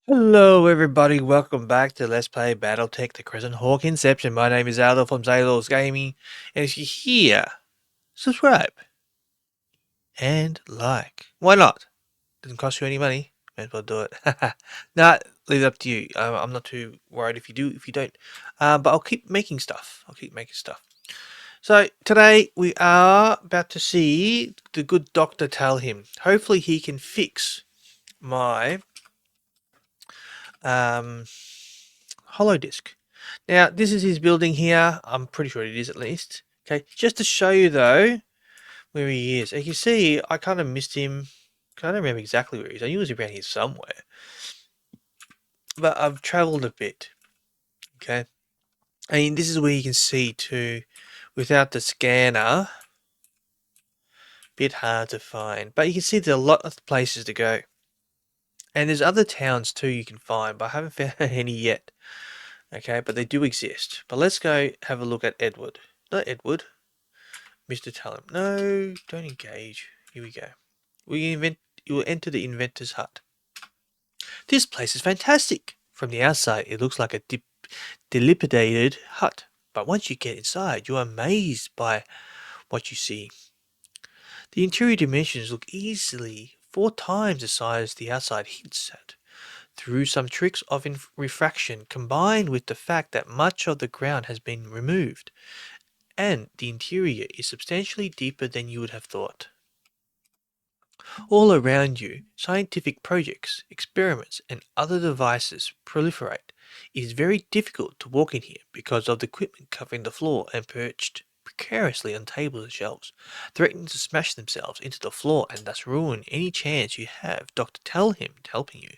Hello everybody, welcome back to Let's Play Battletech the Crescent Inception. My name is Aldo from Zaylos Gaming, and if you're here, subscribe and like. Why not? Doesn't cost you any money. Might as well do it. Nah, leave it up to you. I'm not too worried if you do, if you don't. But I'll keep making stuff. So today we are about to see the good doctor tell him. Hopefully he can fix my um hollow disk. Now, this is his building here. I'm pretty sure it is at least. Okay, just to show you though where he is. As you see, I kind of missed him. I don't remember exactly where he is. I knew he was around here somewhere. But I've travelled a bit. Okay. I mean, this is where you can see too, without the scanner, bit hard to find. But you can see there's a lot of places to go. And there's other towns too you can find, but I haven't found any yet. Okay, but they do exist. But let's go have a look at Edward. Not Edward. Mr. Talent. No, don't engage. Here we go. You will enter the inventor's hut. This place is fantastic. From the outside, it looks like a dilapidated hut. But once you get inside, you are amazed by what you see. The interior dimensions look easily 4 times the size the outside hints at. Through some tricks of refraction combined with the fact that much of the ground has been removed, and the interior is substantially deeper than you would have thought. All around you, scientific projects, experiments, and other devices proliferate. It is very difficult to walk in here because of the equipment covering the floor and perched precariously on tables and shelves, threatening to smash themselves into the floor and thus ruin any chance you have Dr. Tell him helping you.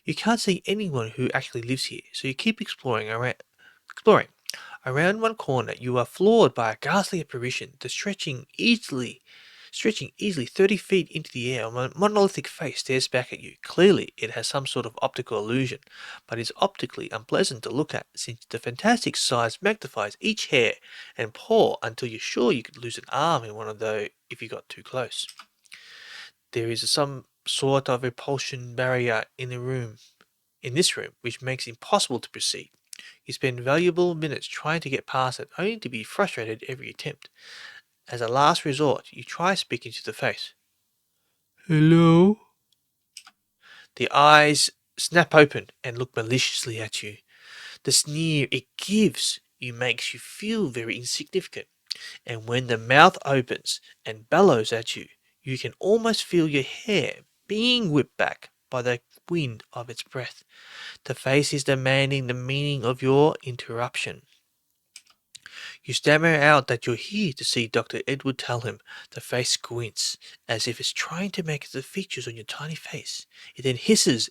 You can't see anyone who actually lives here, so you keep exploring. Around one corner, you are floored by a ghastly apparition that stretching easily 30 feet into the air. A monolithic face stares back at you. Clearly, it has some sort of optical illusion, but is optically unpleasant to look at since the fantastic size magnifies each hair and paw until you're sure you could lose an arm in one of those if you got too close. There is some sort of repulsion barrier in this room, which makes it impossible to proceed. You spend valuable minutes trying to get past it, only to be frustrated every attempt. As a last resort, you try speaking to the face. Hello? The eyes snap open and look maliciously at you. The sneer it gives you makes you feel very insignificant. And when the mouth opens and bellows at you, you can almost feel your hair being whipped back by the wind of its breath. The face is demanding the meaning of your interruption. You stammer out that you're here to see Dr. Edward Tell him. The face squints, as if it's trying to make the features on your tiny face. It then hisses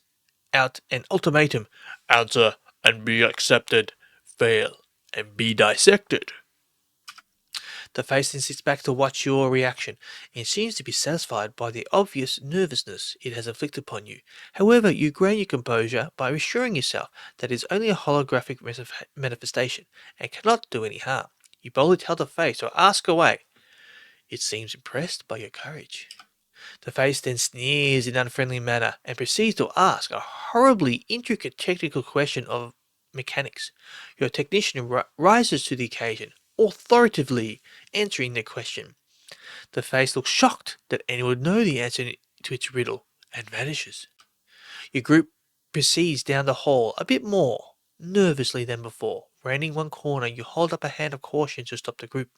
out an ultimatum. Answer and be accepted. Fail and be dissected. The face then sits back to watch your reaction, and seems to be satisfied by the obvious nervousness it has inflicted upon you. However, you gain your composure by assuring yourself that it is only a holographic manifestation, and cannot do any harm. You boldly tell the face or ask away. It seems impressed by your courage. The face then sneers in an unfriendly manner and proceeds to ask a horribly intricate technical question of mechanics. Your technician rises to the occasion, authoritatively answering the question. The face looks shocked that anyone would know the answer to its riddle and vanishes. Your group proceeds down the hall a bit more nervously than before. Rounding one corner, you hold up a hand of caution to stop the group.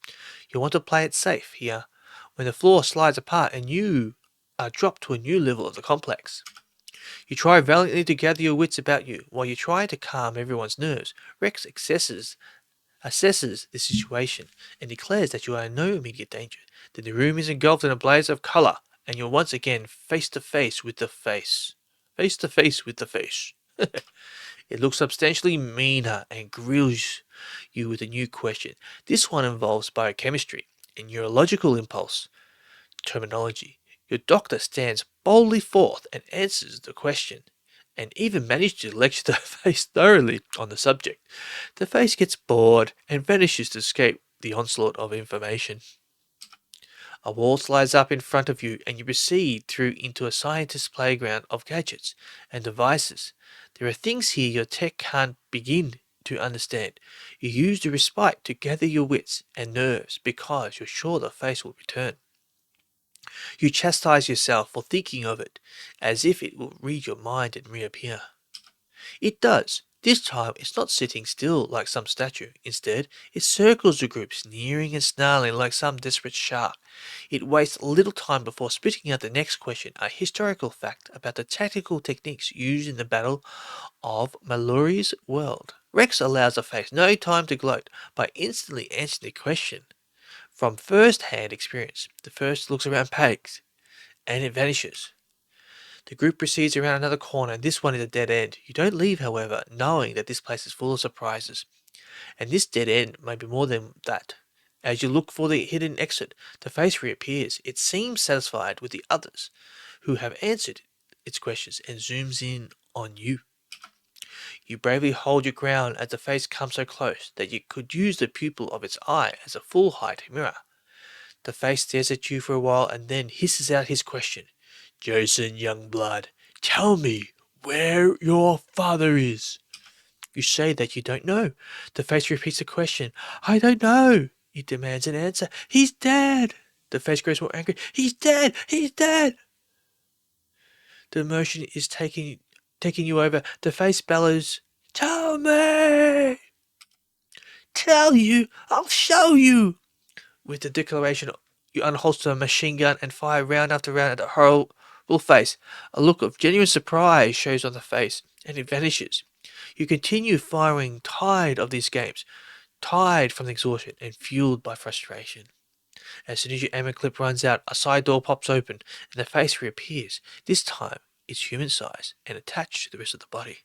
You want to play it safe here when the floor slides apart and you are dropped to a new level of the complex. You try valiantly to gather your wits about you while you try to calm everyone's nerves. Rex assesses the situation and declares that you are in no immediate danger. Then the room is engulfed in a blaze of colour, and you're once again face to face with the face. Face to face with the face. It looks substantially meaner and grills you with a new question. This one involves biochemistry and neurological impulse terminology. Your doctor stands boldly forth and answers the question, and even managed to lecture the face thoroughly on the subject. The face gets bored and vanishes to escape the onslaught of information. A wall slides up in front of you and you proceed through into a scientist's playground of gadgets and devices. There are things here your tech can't begin to understand. You use the respite to gather your wits and nerves because you're sure the face will return. You chastise yourself for thinking of it, as if it will read your mind and reappear. It does. This time it's not sitting still like some statue. Instead, it circles the group, sneering and snarling like some desperate shark. It wastes little time before spitting out the next question, a historical fact about the tactical techniques used in the Battle of Mallory's world. Rex allows the face no time to gloat by instantly answering the question. From first-hand experience, the first looks around panics, and it vanishes. The group proceeds around another corner, and this one is a dead end. You don't leave, however, knowing that this place is full of surprises. And this dead end may be more than that. As you look for the hidden exit, the face reappears. It seems satisfied with the others who have answered its questions and zooms in on you. You bravely hold your ground as the face comes so close that you could use the pupil of its eye as a full-height mirror. The face stares at you for a while and then hisses out his question. Jason Youngblood, tell me where your father is. You say that you don't know. The face repeats the question. I don't know. It demands an answer. He's dead. The face grows more angry. He's dead. He's dead. The emotion is taking you over. The face bellows. Tell me. Tell you. I'll show you. With the declaration, you unholster a machine gun and fire round after round at the horrible face. A look of genuine surprise shows on the face, and it vanishes. You continue firing, tired of these games, tired from the exhaustion and fueled by frustration. As soon as your ammo clip runs out, a side door pops open, and the face reappears. This time, it's human size and attached to the rest of the body.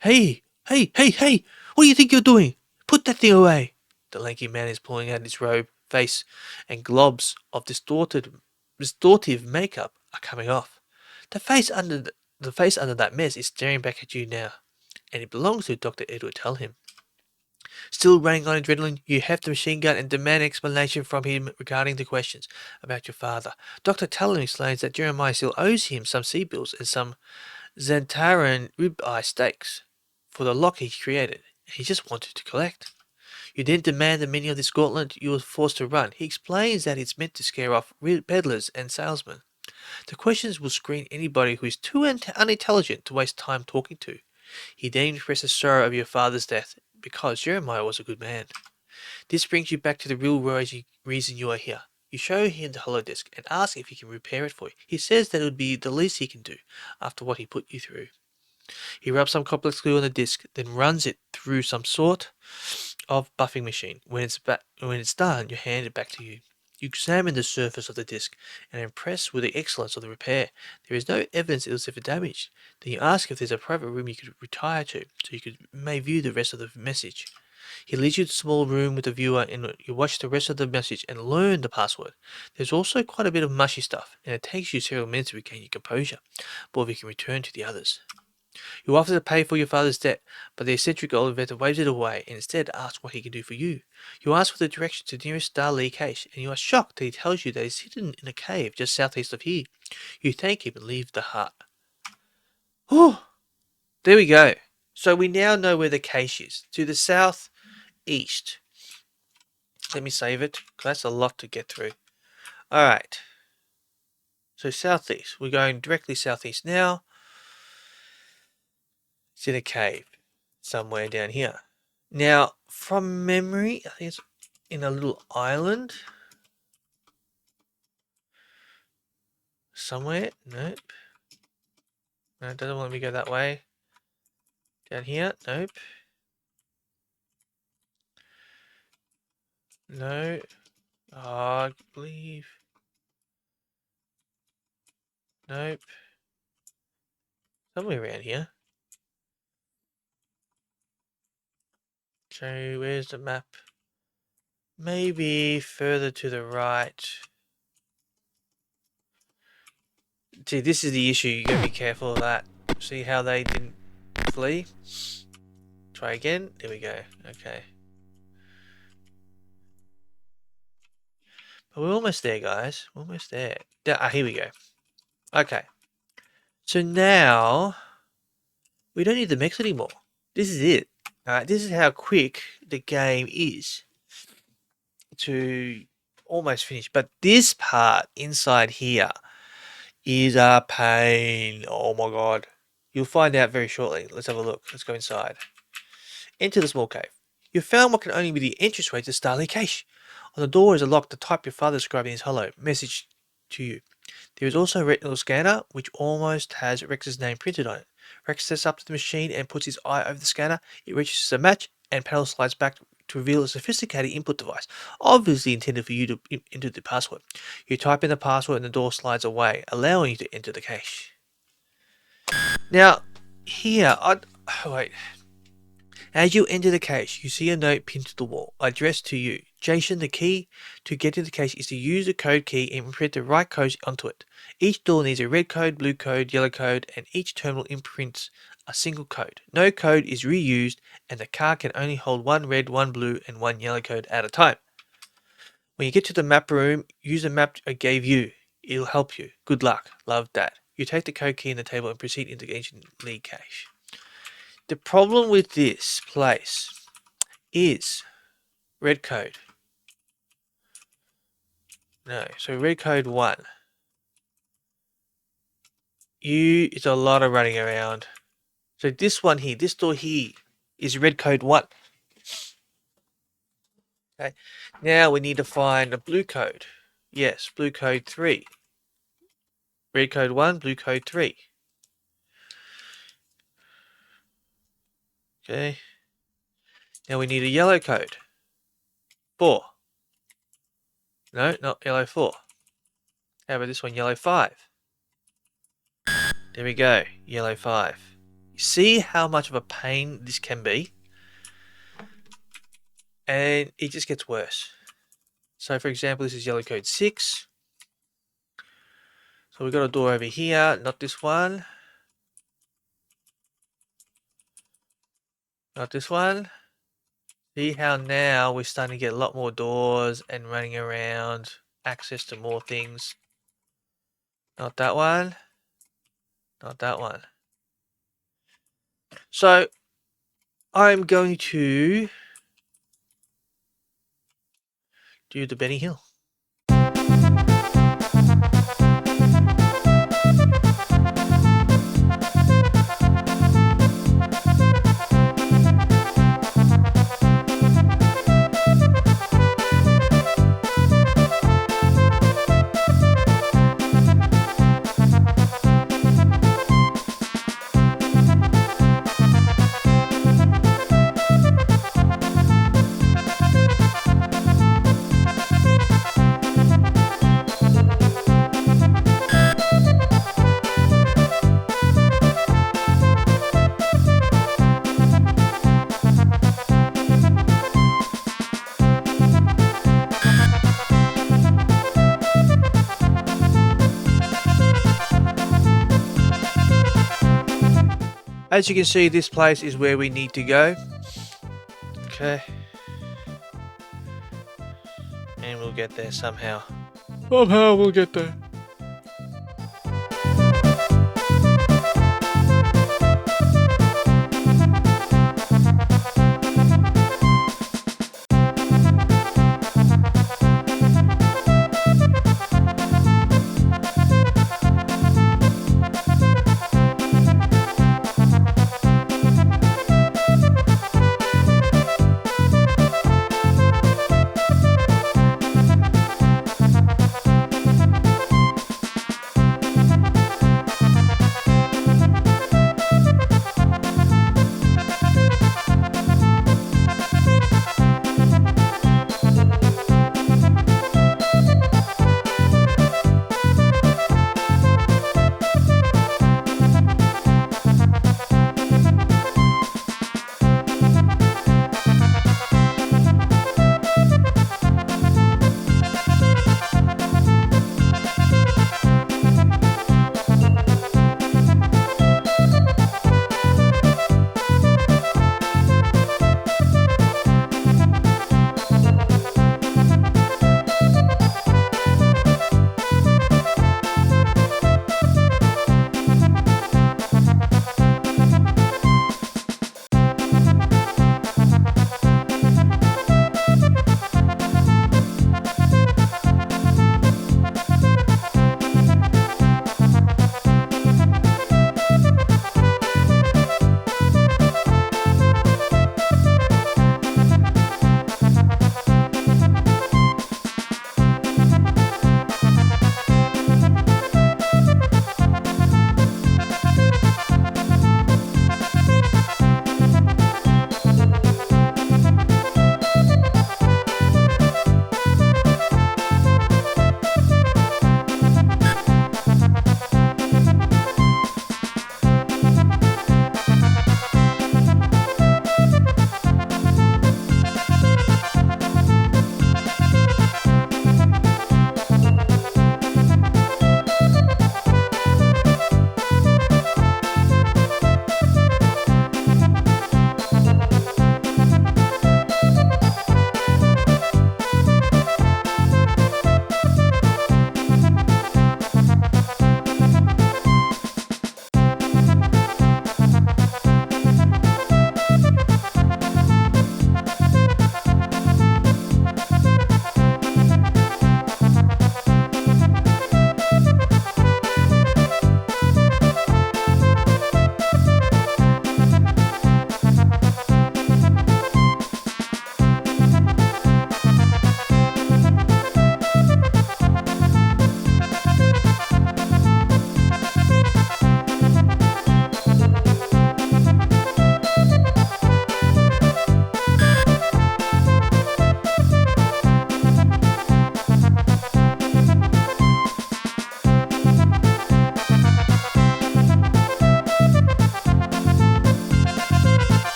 Hey! Hey! Hey! Hey! What do you think you're doing? Put that thing away! The lanky man is pulling out his robe, face, and globs of distortive makeup are coming off. The face under that mess is staring back at you now, and it belongs to Dr. Edward. Tell him. Still running on adrenaline, you heft the machine gun and demand explanation from him regarding the questions about your father. Dr. Talon explains that Jeremiah still owes him some sea bills and some Xantaran ribeye steaks for the lock he created. He just wanted to collect. You then demand the meaning of this gauntlet you were forced to run. He explains that it's meant to scare off peddlers and salesmen. The questions will screen anybody who is too unintelligent to waste time talking to. He then expresses sorrow over your father's death because Jeremiah was a good man. This brings you back to the real reason you are here. You show him the holodisc and ask if he can repair it for you. He says that it would be the least he can do after what he put you through. He rubs some complex glue on the disc, then runs it through some sort of buffing machine. When it's done, you hand it back to you. You examine the surface of the disc and are impressed with the excellence of the repair. There is no evidence it was ever damaged. Then you ask if there's a private room you could retire to, so you may view the rest of the message. He leads you to a small room with a viewer, and you watch the rest of the message and learn the password. There's also quite a bit of mushy stuff, and it takes you several minutes to regain your composure, before you can return to the others. You offer to pay for your father's debt, but the eccentric old inventor waves it away and instead asks what he can do for you. You ask for the direction to the nearest Starlee cache, and you are shocked that he tells you that it's hidden in a cave just southeast of here. You thank him and leave the hut. Oh, there we go. So we now know where the cache is. To the southeast. Let me save it, because that's a lot to get through. Alright. So southeast. We're going directly southeast now. It's in a cave. Somewhere down here. Now, from memory, I think it's in a little island. Somewhere. Nope. No, it doesn't want me to go that way. Down here. Nope. No. Oh, I believe. Nope. Somewhere around here. So, where's the map? Maybe further to the right. See, this is the issue. You gotta be careful of that. See how they didn't flee? Try again. There we go. Okay. We're almost there, guys. We're almost there. Here we go. Okay. So now we don't need the mechs anymore. This is it. Alright, this is how quick the game is to almost finish. But this part inside here is a pain. Oh my god. You'll find out very shortly. Let's have a look. Let's go inside. Enter the small cave. You've found what can only be the entranceway to Starly Cache. On the door is a lock. The type your father described in his hollow message to you. There is also a retinal scanner, which almost has Rex's name printed on it. Rex sets up to the machine and puts his eye over the scanner. It reaches a match, and panel slides back to reveal a sophisticated input device, obviously intended for you to enter the password. You type in the password and the door slides away, allowing you to enter the cache. Now, here, wait. As you enter the cache, you see a note pinned to the wall, addressed to you. Jason, the key to get into the cache is to use the code key and imprint the right codes onto it. Each door needs a red code, blue code, yellow code, and each terminal imprints a single code. No code is reused, and the car can only hold one red, one blue, and one yellow code at a time. When you get to the map room, use the map I gave you. It'll help you. Good luck. Love, Dad. You take the code key in the table and proceed into the ancient league cache. The problem with this place is red code. No, so red code 1. It's a lot of running around. So this one here, this door here, is red code 1. Okay. Now we need to find a blue code. Yes, blue code 3. Red code 1, blue code 3. Okay. Now we need a yellow code. 4. No, not yellow 4. How about this one, yellow 5? There we go, yellow 5. You see how much of a pain this can be? And it just gets worse. So for example, this is yellow code 6. So we've got a door over here, not this one. Not this one. See how now we're starting to get a lot more doors and running around, access to more things. Not that one. Not that one. So I'm going to do the Benny Hill. As you can see, this place is where we need to go. Okay. And we'll get there somehow. Somehow we'll get there.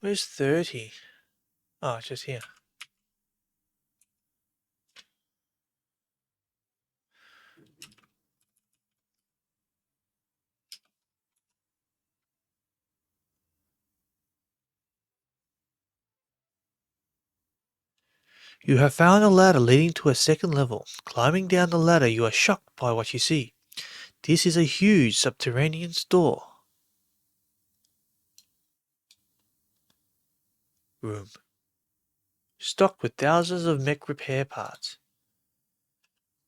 Where's 30? Oh, it's just here. You have found a ladder leading to a second level. Climbing down the ladder, you are shocked by what you see. This is a huge subterranean store. Room. Stocked with thousands of mech repair parts.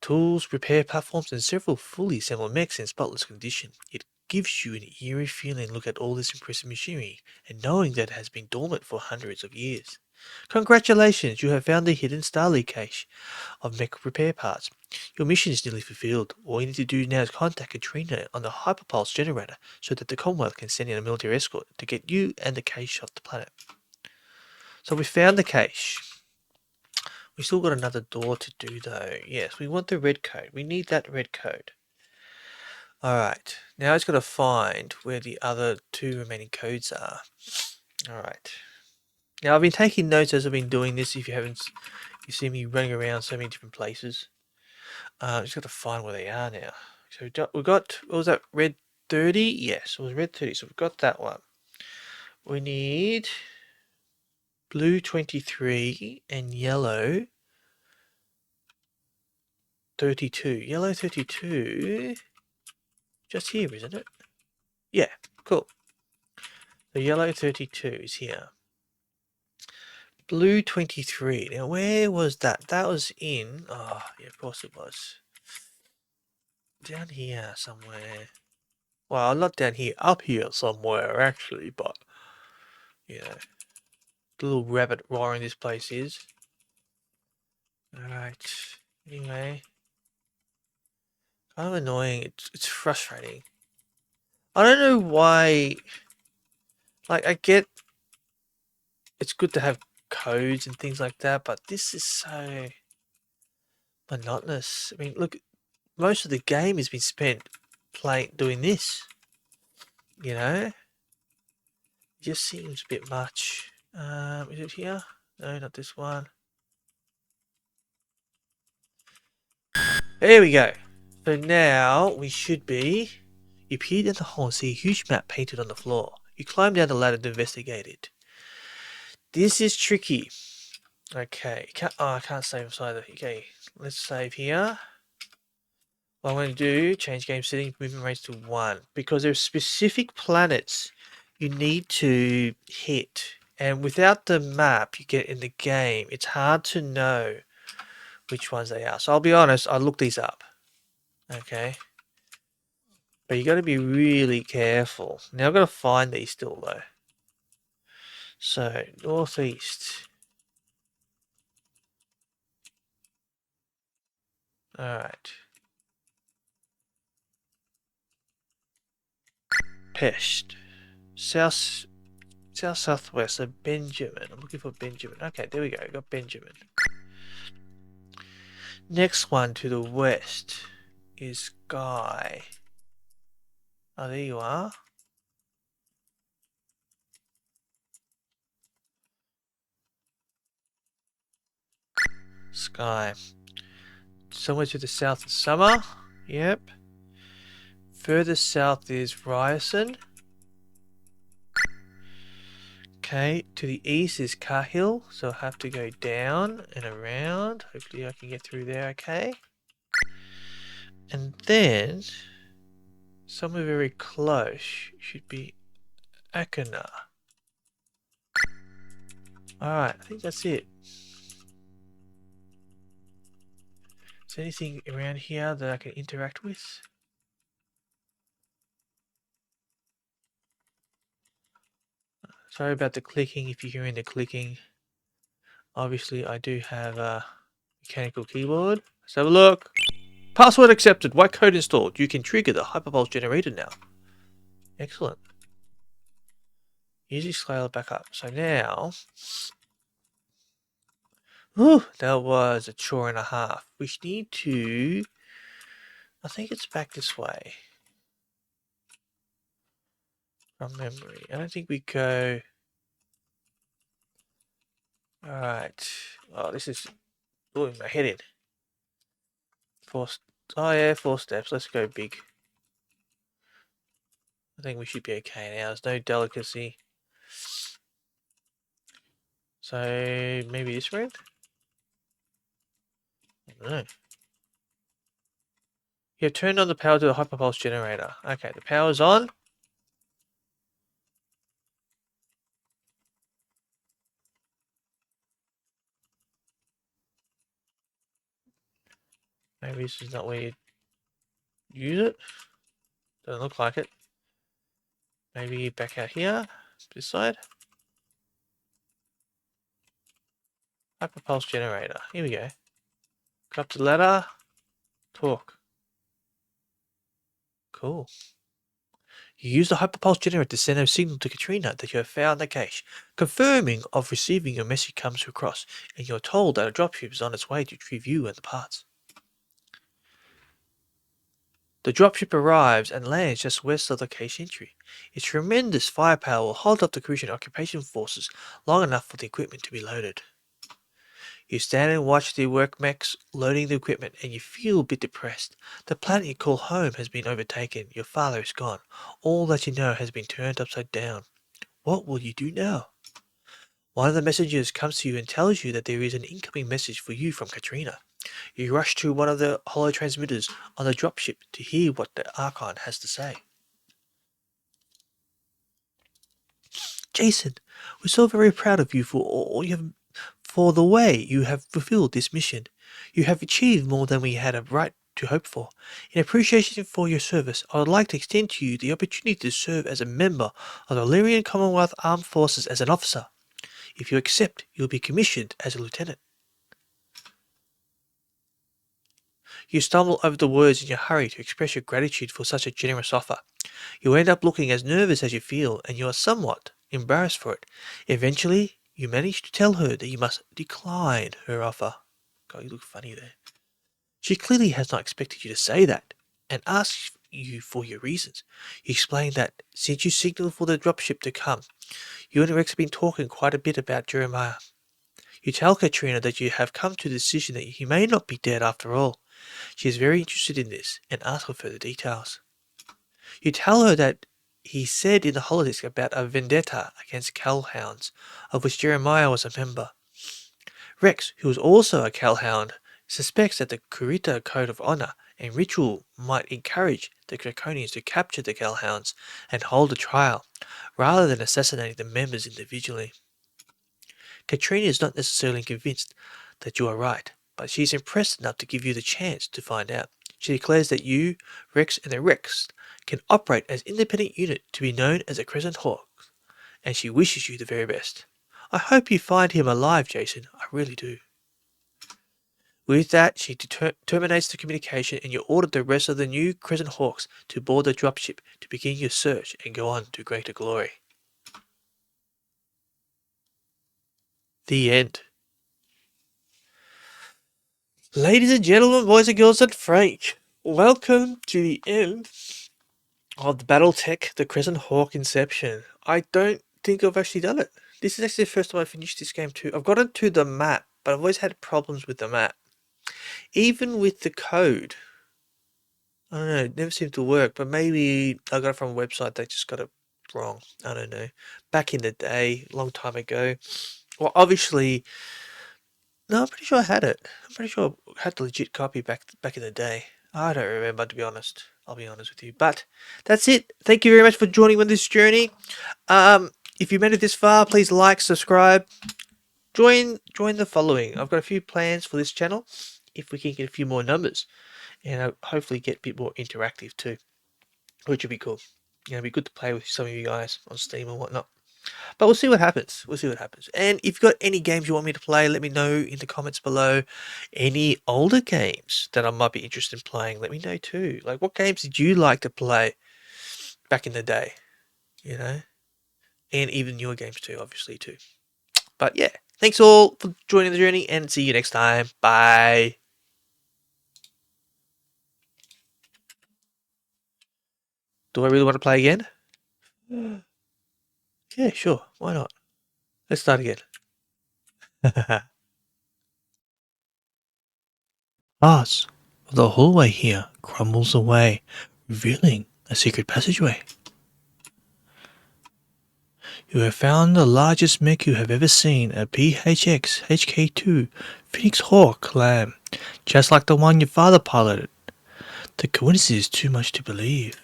Tools, repair platforms, and several fully assembled mechs in spotless condition. It gives you an eerie feeling. Look at all this impressive machinery, and knowing that it has been dormant for hundreds of years. Congratulations, you have found the hidden Starly cache of mech repair parts. Your mission is nearly fulfilled. All you need to do now is contact Katrina on the hyperpulse generator so that the Commonwealth can send in a military escort to get you and the cache off the planet. So we found the cache. We still got another door to do though. Yes, we want the red code. We need that red code. Alright, now it's got to find where the other two remaining codes are. Alright. Now I've been taking notes as I've been doing this. If you haven't, you see me running around so many different places. Just got to find where they are now. So we got, what was that, red 30? Yes, it was red 30, so we've got that one. We need blue 23 and yellow 32. Yellow 32, just here, isn't it? Yeah, cool. The yellow 32 is here. Blue 23. Now, where was that? That was in... Oh, yeah, of course it was. Down here somewhere. Well, not down here. Up here somewhere, actually, but... You know. The little rabbit roaring this place is. Alright. Anyway. Kind of annoying. It's frustrating. I don't know why... Like, I get... It's good to have codes and things like that, but this is so... monotonous. I mean, look... Most of the game has been spent doing this. You know? It just seems a bit much. Is it here? No, not this one. There we go. So now we should be... You peered in the hole and see a huge map painted on the floor. You climb down the ladder to investigate it. This is tricky. Okay. I can't save either. Okay. Let's save here. What I'm going to do, change game settings, movement rates to 1. Because there are specific planets you need to hit. And without the map you get in the game, it's hard to know which ones they are. So I'll be honest, I looked these up. Okay. But you got to be really careful. Now I've got to find these still though. So, northeast. Alright. Pest. Southwest, so Benjamin. I'm looking for Benjamin. Okay, there we go. Got Benjamin. Next one to the west is Guy. Oh, there you are. Sky. Somewhere to the south is Summer. Yep. Further south is Ryerson. Okay, to the east is Cahill, so I'll have to go down and around. Hopefully I can get through there okay. And then, somewhere very close should be Akana. Alright, I think that's it. Is there anything around here that I can interact with? Sorry about the clicking if you're hearing the clicking. Obviously I do have a mechanical keyboard. Let's have a look. Password accepted. White code installed. You can trigger the hyperpulse generator now. Excellent. Easy scale it back up. So now... Whew, that was a chore and a half. We need to... I think it's back this way. From memory. I don't think we go... Alright. Oh, this is doing my head in. Oh yeah, 4 steps. Let's go big. I think we should be okay now. There's no delicacy. So maybe this round? I don't know. You have turned on the power to the hyperpulse generator. Okay, the power's on. Maybe this is not where you use it. Doesn't look like it. Maybe back out here, this side. Hyperpulse generator. Here we go. Go up to the ladder. Talk. Cool. You use the hyperpulse generator to send a signal to Katrina that you have found the cache, confirming of receiving your message comes across, and you're told that a dropship is on its way to retrieve you and the parts. The dropship arrives and lands just west of the cache entry. Its tremendous firepower will hold up the Crucian occupation forces long enough for the equipment to be loaded. You stand and watch the work mechs loading the equipment, and you feel a bit depressed. The planet you call home has been overtaken, your father is gone, all that you know has been turned upside down. What will you do now? One of the messengers comes to you and tells you that there is an incoming message for you from Katrina. You rush to one of the hollow transmitters on the dropship to hear what the Archon has to say. Jason, we're so very proud of you for the way you have fulfilled this mission. You have achieved more than we had a right to hope for. In appreciation for your service, I would like to extend to you the opportunity to serve as a member of the Illyrian Commonwealth Armed Forces as an officer. If you accept, you'll be commissioned as a lieutenant. You stumble over the words in your hurry to express your gratitude for such a generous offer. You end up looking as nervous as you feel, and you are somewhat embarrassed for it. Eventually, you manage to tell her that you must decline her offer. God, you look funny there. She clearly has not expected you to say that, and asks you for your reasons. You explain that since you signaled for the dropship to come, you and Rex have been talking quite a bit about Jeremiah. You tell Katrina that you have come to the decision that he may not be dead after all. She is very interested in this and asks for further details. You tell her that he said in the holodeck about a vendetta against Calhounds, of which Jeremiah was a member. Rex, who is also a Calhound, suspects that the Kurita Code of Honor and Ritual might encourage the Draconians to capture the Calhounds and hold a trial, rather than assassinating the members individually. Katrina is not necessarily convinced that you are right, but she is impressed enough to give you the chance to find out. She declares that you, Rex, and the Rex can operate as independent unit to be known as the Crescent Hawks, and she wishes you the very best. I hope you find him alive, Jason. I really do. With that, she terminates the communication, and you order the rest of the new Crescent Hawks to board the dropship to begin your search and go on to greater glory. The end. Ladies and gentlemen, boys and girls, and Frank, welcome to the end of the Battletech, the Crescent Hawk Inception. I don't think I've actually done it. This is actually the first time I finished this game too. I've gotten to the map, but I've always had problems with the map. Even with the code. I don't know, it never seemed to work, but maybe I got it from a website that just got it wrong. I don't know. Back in the day, long time ago. Well, obviously, no, I'm pretty sure I had it. I'm pretty sure I had the legit copy back in the day. I don't remember, to be honest. I'll be honest with you. But that's it. Thank you very much for joining me on this journey. If you made it this far, please like, subscribe, join the following. I've got a few plans for this channel. If we can get a few more numbers, and hopefully get a bit more interactive too, which would be cool. It'd be good to play with some of you guys on Steam and whatnot. But we'll see what happens. We'll see what happens. And if you've got any games you want me to play, let me know in the comments below. Any older games that I might be interested in playing, let me know too. Like, what games did you like to play back in the day? You know? And even newer games too, obviously too. But yeah, thanks all for joining the journey, and see you next time. Bye. Do I really want to play again? Yeah, sure. Why not? Let's start again. Parts of the hallway here crumbles away, revealing a secret passageway. You have found the largest mech you have ever seen, a PHX HK2 Phoenix Hawk Lamb, just like the one your father piloted. The coincidence is too much to believe.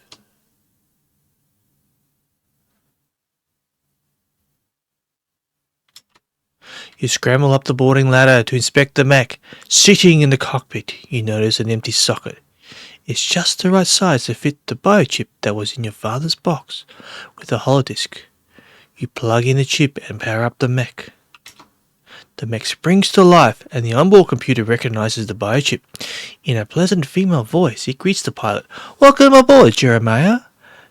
You scramble up the boarding ladder to inspect the mech. Sitting in the cockpit, you notice an empty socket. It's just the right size to fit the biochip that was in your father's box with a holodisk. You plug in the chip and power up the mech. The mech springs to life and the onboard computer recognizes the biochip. In a pleasant female voice, it greets the pilot. "Welcome aboard, Jeremiah.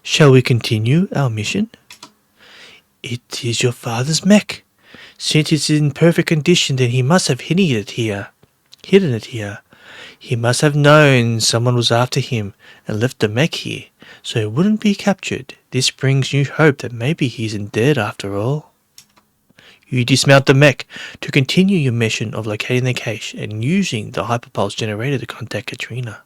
Shall we continue our mission?" "It is your father's mech. Since it's in perfect condition, then he must have hidden it here. He must have known someone was after him and left the mech here, so it wouldn't be captured. This brings you hope that maybe he isn't dead after all." You dismount the mech to continue your mission of locating the cache and using the hyperpulse generator to contact Katrina.